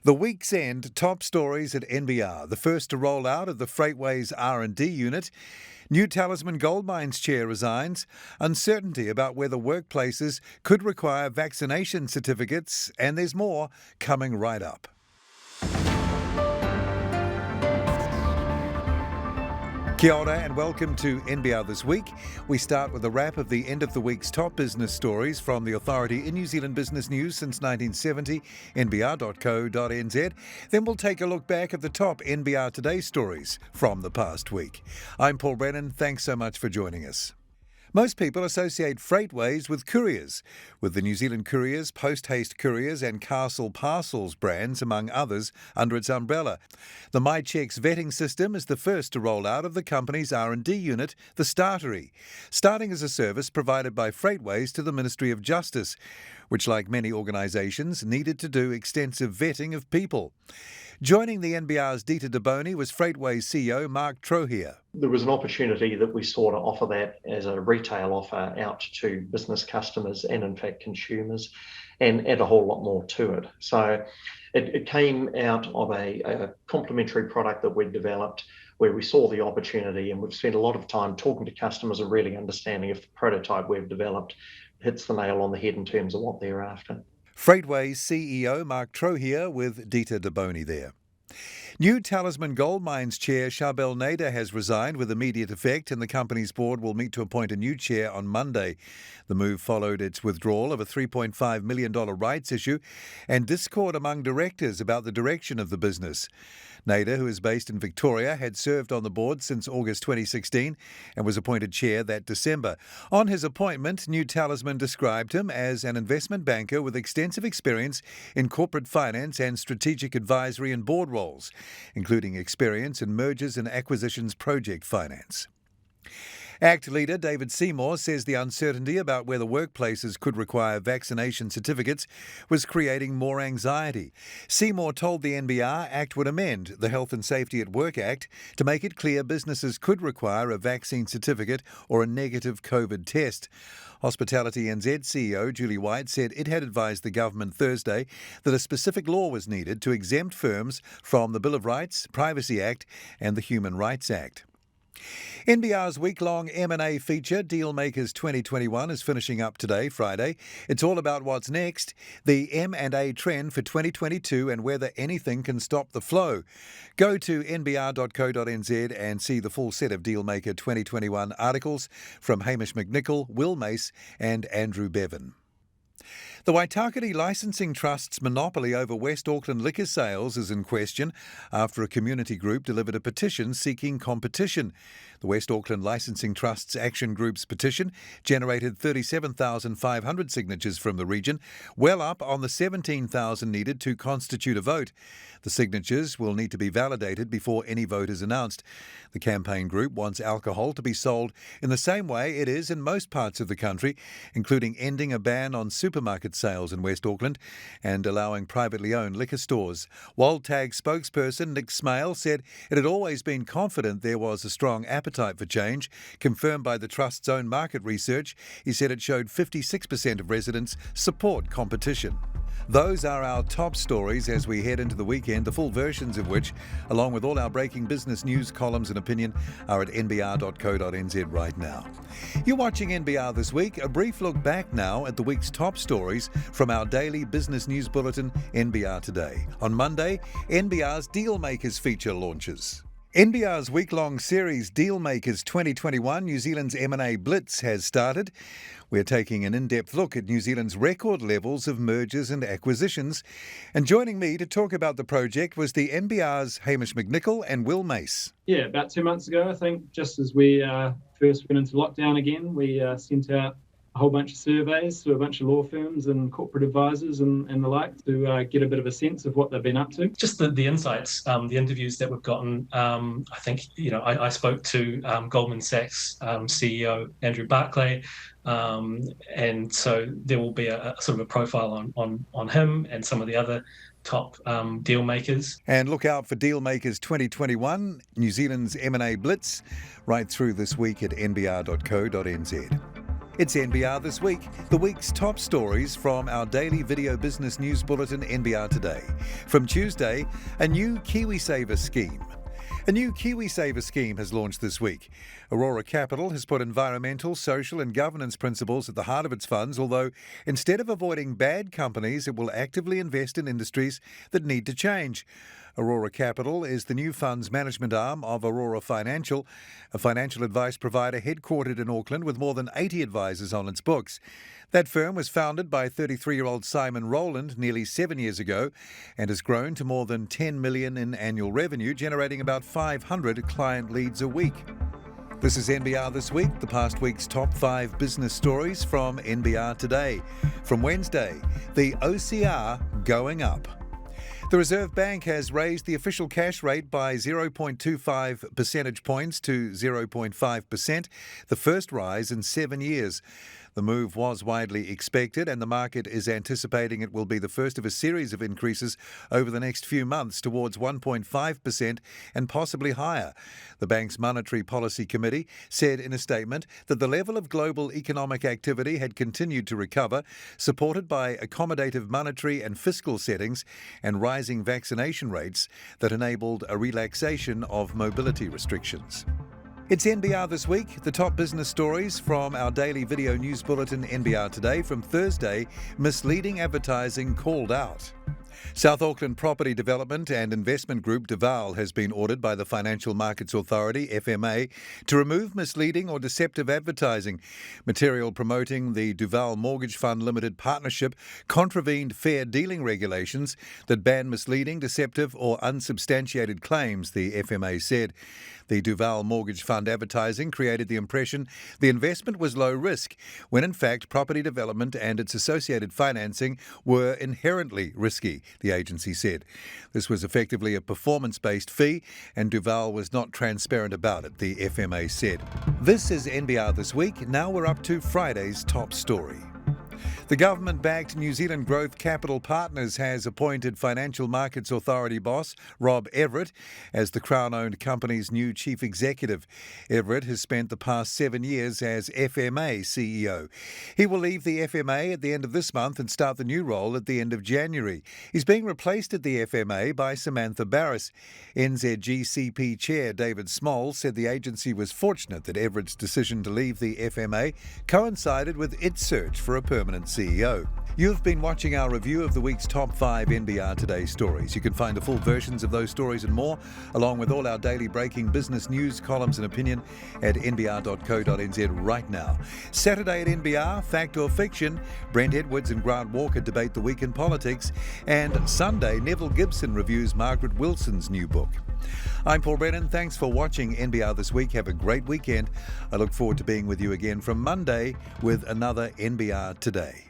The week's end top stories at NBR. The first to roll out of the Freightways R&D unit. New Talisman Gold Mines chair resigns. Uncertainty about whether workplaces could require vaccination certificates. And there's more coming right up. Kia ora and welcome to NBR This Week. We start with a wrap of the end of the week's top business stories from the authority in New Zealand business news since 1970, nbr.co.nz. Then we'll take a look back at the top NBR Today stories from the past week. I'm Paul Brennan. Thanks so much for joining us. Most people associate Freightways with couriers, with the New Zealand Couriers, Post Haste Couriers and Castle Parcels brands, among others, under its umbrella. The MyChecks vetting system is the first to roll out of the company's R&D unit, the Startery, starting as a service provided by Freightways to the Ministry of Justice, which, like many organisations, needed to do extensive vetting of people. Joining the NBR's Dita DeBoni was Freightways CEO Mark Trohier. There was an opportunity that we saw to offer that as a retail offer out to business customers and in fact consumers, and add a whole lot more to it. So it came out of a complementary product that we'd developed where we saw the opportunity, and we've spent a lot of time talking to customers and really understanding if the prototype we've developed hits the nail on the head in terms of what they're after. Freightways CEO Mark Trohier with Dita DeBoni there. New Talisman Gold Mines chair Charbel Nader has resigned with immediate effect, and the company's board will meet to appoint a new chair on Monday. The move followed its withdrawal of a $3.5 million rights issue and discord among directors about the direction of the business. Nader, who is based in Victoria, had served on the board since August 2016 and was appointed chair that December. On his appointment, New Talisman described him as an investment banker with extensive experience in corporate finance and strategic advisory and board roles, including experience in mergers and acquisitions project finance. ACT leader David Seymour says the uncertainty about whether workplaces could require vaccination certificates was creating more anxiety. Seymour told the NBR ACT would amend the Health and Safety at Work Act to make it clear businesses could require a vaccine certificate or a negative COVID test. Hospitality NZ CEO Julie White said it had advised the government Thursday that a specific law was needed to exempt firms from the Bill of Rights, Privacy Act and the Human Rights Act. NBR's week-long M&A feature, Dealmakers 2021, is finishing up today, Friday. It's all about what's next, the M&A trend for 2022 and whether anything can stop the flow. Go to nbr.co.nz and see the full set of Dealmaker 2021 articles from Hamish McNichol, Will Mace and Andrew Bevan. The Waitakere Licensing Trust's monopoly over West Auckland liquor sales is in question after a community group delivered a petition seeking competition. The West Auckland Licensing Trust's Action Group's petition generated 37,500 signatures from the region, well up on the 17,000 needed to constitute a vote. The signatures will need to be validated before any vote is announced. The campaign group wants alcohol to be sold in the same way it is in most parts of the country, including ending a ban on supermarket sales in West Auckland and allowing privately owned liquor stores. WildTag spokesperson Nick Smale said it had always been confident there was a strong appetite for change, confirmed by the Trust's own market research. He said it showed 56% of residents support competition. Those are our top stories as we head into the weekend, the full versions of which, along with all our breaking business news, columns and opinion, are at nbr.co.nz right now. You're watching NBR This Week, a brief look back now at the week's top stories from our daily business news bulletin, NBR Today. On Monday, NBR's Dealmakers feature launches. NBR's week-long series Dealmakers 2021, New Zealand's M&A BLITZ, has started. We're taking an in-depth look at New Zealand's record levels of mergers and acquisitions. And joining me to talk about the project was the NBR's Hamish McNichol and Will Mace. Yeah, about 2 months ago, I think, just as we first went into lockdown again, we sent out a whole bunch of surveys to a bunch of law firms and corporate advisors and the like to get a bit of a sense of what they've been up to. Just the insights, the interviews that we've gotten. I think, I spoke to Goldman Sachs CEO Andrew Barclay, and so there will be a sort of a profile on him and some of the other top deal makers. And look out for Dealmakers 2021, New Zealand's M&A BLITZ, right through this week at nbr.co.nz. It's NBR This Week, the week's top stories from our daily video business news bulletin, NBR Today. From Tuesday, a new KiwiSaver scheme. A new KiwiSaver scheme has launched this week. Aurora Capital has put environmental, social and governance principles at the heart of its funds, although instead of avoiding bad companies, it will actively invest in industries that need to change. Aurora Capital is the new fund's management arm of Aurora Financial, a financial advice provider headquartered in Auckland with more than 80 advisors on its books. That firm was founded by 33-year-old Simon Rowland nearly 7 years ago and has grown to more than $10 million in annual revenue, generating about 500 client leads a week. This is NBR This Week, the past week's top 5 business stories from NBR Today. From Wednesday, the OCR going up. The Reserve Bank has raised the official cash rate by 0.25 percentage points to 0.5%, the first rise in 7 years. The move was widely expected, and the market is anticipating it will be the first of a series of increases over the next few months towards 1.5% and possibly higher. The bank's Monetary Policy Committee said in a statement that the level of global economic activity had continued to recover, supported by accommodative monetary and fiscal settings and rising vaccination rates that enabled a relaxation of mobility restrictions. It's NBR This Week, the top business stories from our daily video news bulletin NBR Today. From Thursday, misleading advertising called out. South Auckland Property Development and Investment Group Duval has been ordered by the Financial Markets Authority, FMA, to remove misleading or deceptive advertising. Material promoting the Duval Mortgage Fund Limited Partnership contravened fair dealing regulations that ban misleading, deceptive or unsubstantiated claims, the FMA said. The Duval Mortgage Fund advertising created the impression the investment was low risk, when in fact property development and its associated financing were inherently risky, the agency said. This was effectively a performance-based fee, and Duval was not transparent about it, the FMA said. This is NBR This Week. Now we're up to Friday's top story. The government-backed New Zealand Growth Capital Partners has appointed Financial Markets Authority boss Rob Everett as the Crown-owned company's new chief executive. Everett has spent the past 7 years as FMA CEO. He will leave the FMA at the end of this month and start the new role at the end of January. He's being replaced at the FMA by Samantha Barris. NZGCP Chair David Small said the agency was fortunate that Everett's decision to leave the FMA coincided with its search for a permanent CEO. You've been watching our review of the week's top 5 NBR Today stories. You can find the full versions of those stories and more, along with all our daily breaking business news, columns and opinion at nbr.co.nz right now. Saturday at NBR, Fact or Fiction, Brent Edwards and Grant Walker debate the week in politics, and Sunday, Neville Gibson reviews Margaret Wilson's new book. I'm Paul Brennan. Thanks for watching NBR This Week. Have a great weekend. I look forward to being with you again from Monday with another NBR Today.